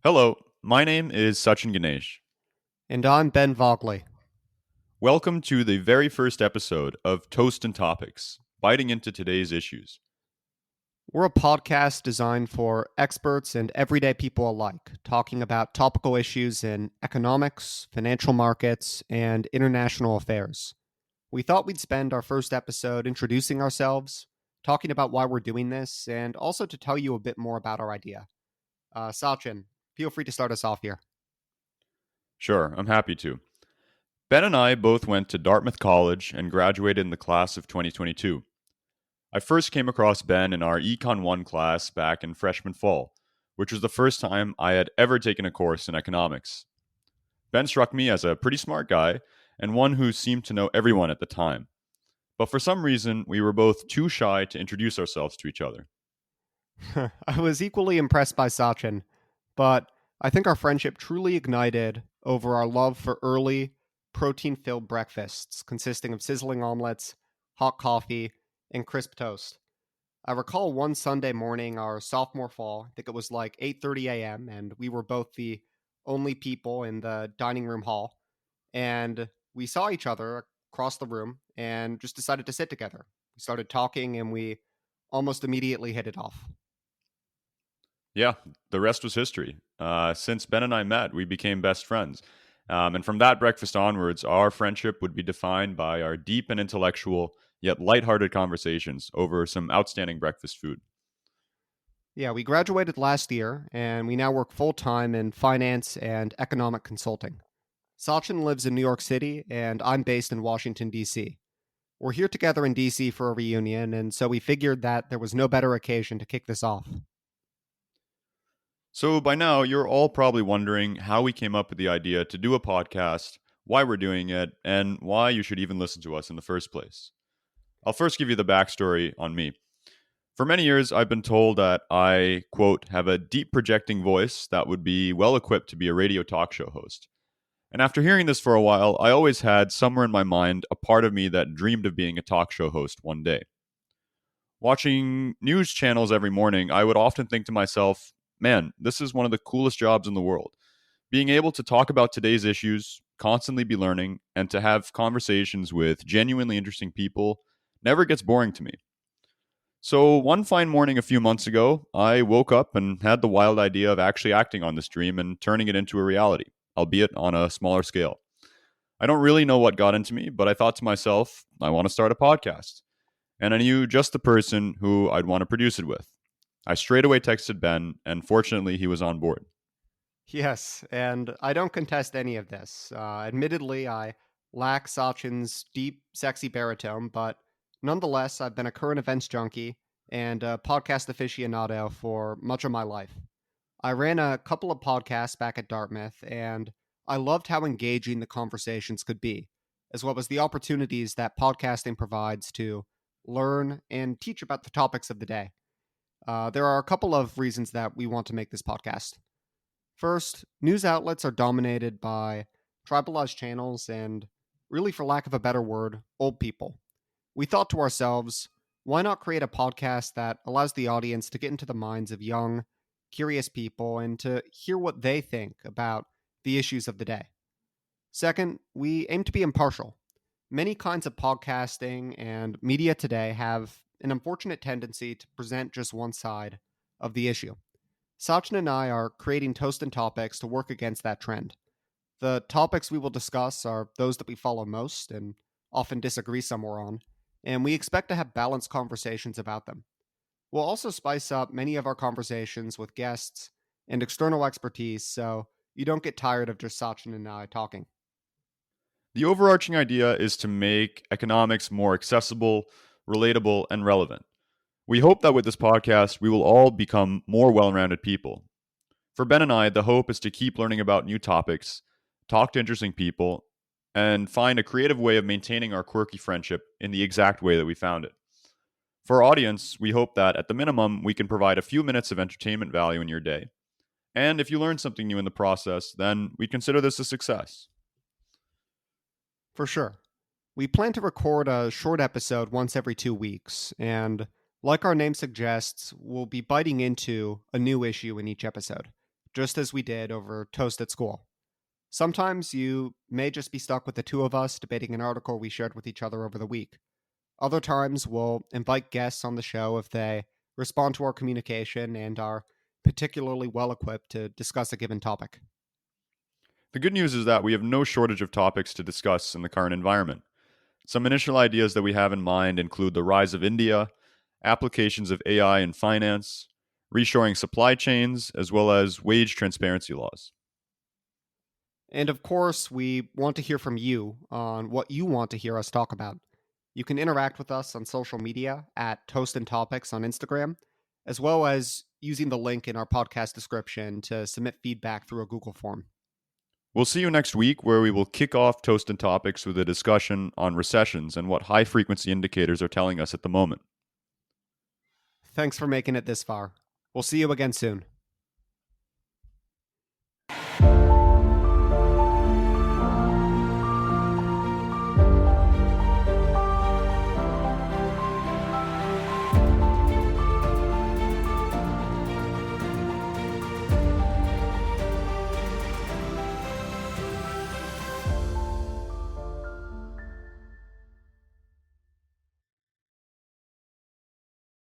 Hello, my name is Sachin Ganesh. And I'm Ben Vogley. Welcome to the very first episode of Toast and Topics, biting into today's issues. We're a podcast designed for experts and everyday people alike, talking about topical issues in economics, financial markets, and international affairs. We thought we'd spend our first episode introducing ourselves, talking about why we're doing this, and also to tell you a bit more about our idea. Sachin, feel free to start us off here. Sure, I'm happy to. Ben and I both went to Dartmouth College and graduated in the class of 2022. I first came across Ben in our Econ 1 class back in freshman fall, which was the first time I had ever taken a course in economics. Ben struck me as a pretty smart guy and one who seemed to know everyone at the time. But for some reason, we were both too shy to introduce ourselves to each other. I was equally impressed by Sachin, but I think our friendship truly ignited over our love for early, protein filled breakfasts consisting of sizzling omelets, hot coffee, and crisp toast. I recall one Sunday morning, our sophomore fall, I think it was like 8:30 a.m., and we were both the only people in the dining room hall, and we saw each other across the room and just decided to sit together. We started talking and we almost immediately hit it off. Yeah, the rest was history. Since Ben and I met, we became best friends. And from that breakfast onwards, our friendship would be defined by our deep and intellectual, yet lighthearted conversations over some outstanding breakfast food. Yeah, we graduated last year, and we now work full time in finance and economic consulting. Sachin lives in New York City, and I'm based in Washington, D.C. We're here together in D.C. for a reunion, and so we figured that there was no better occasion to kick this off. So by now, you're all probably wondering how we came up with the idea to do a podcast, why we're doing it, and why you should even listen to us in the first place. I'll first give you the backstory on me. For many years, I've been told that I, quote, have a deep projecting voice that would be well equipped to be a radio talk show host. And after hearing this for a while, I always had somewhere in my mind a part of me that dreamed of being a talk show host one day. Watching news channels every morning, I would often think to myself, man, this is one of the coolest jobs in the world. Being able to talk about today's issues, constantly be learning, and to have conversations with genuinely interesting people never gets boring to me. So, one fine morning a few months ago, I woke up and had the wild idea of actually acting on this dream and turning it into a reality, albeit on a smaller scale. I don't really know what got into me, but I thought to myself, I want to start a podcast. And I knew just the person who I'd want to produce it with. I straight away texted Ben, and fortunately, he was on board. Yes, and I don't contest any of this. Admittedly, I lack Sachin's deep, sexy baritone, but nonetheless, I've been a current events junkie and a podcast aficionado for much of my life. I ran a couple of podcasts back at Dartmouth, and I loved how engaging the conversations could be, as well as the opportunities that podcasting provides to learn and teach about the topics of the day. There are a couple of reasons that we want to make this podcast. First, news outlets are dominated by tribalized channels and, really, for lack of a better word, old people. We thought to ourselves, why not create a podcast that allows the audience to get into the minds of young, curious people and to hear what they think about the issues of the day? Second, we aim to be impartial. Many kinds of podcasting and media today have an unfortunate tendency to present just one side of the issue. Sachin and I are creating Toast and Topics to work against that trend. The topics we will discuss are those that we follow most and often disagree somewhere on, and we expect to have balanced conversations about them. We'll also spice up many of our conversations with guests and external expertise so you don't get tired of just Sachin and I talking. The overarching idea is to make economics more accessible, relatable, and relevant. We hope that with this podcast, we will all become more well rounded people. For Ben and I, the hope is to keep learning about new topics, talk to interesting people, and find a creative way of maintaining our quirky friendship in the exact way that we found it. For our audience, we hope that at the minimum, we can provide a few minutes of entertainment value in your day. And if you learn something new in the process, then we consider this a success. For sure. We plan to record a short episode once every 2 weeks, and like our name suggests, we'll be biting into a new issue in each episode, just as we did over Toast at School. Sometimes you may just be stuck with the two of us debating an article we shared with each other over the week. Other times, we'll invite guests on the show if they respond to our communication and are particularly well equipped to discuss a given topic. The good news is that we have no shortage of topics to discuss in the current environment. Some initial ideas that we have in mind include the rise of India, applications of AI in finance, reshoring supply chains, as well as wage transparency laws. And of course, we want to hear from you on what you want to hear us talk about. You can interact with us on social media at Toast and Topics on Instagram, as well as using the link in our podcast description to submit feedback through a Google form. We'll see you next week, where we will kick off Toast and Topics with a discussion on recessions and what high frequency indicators are telling us at the moment. Thanks for making it this far. We'll see you again soon.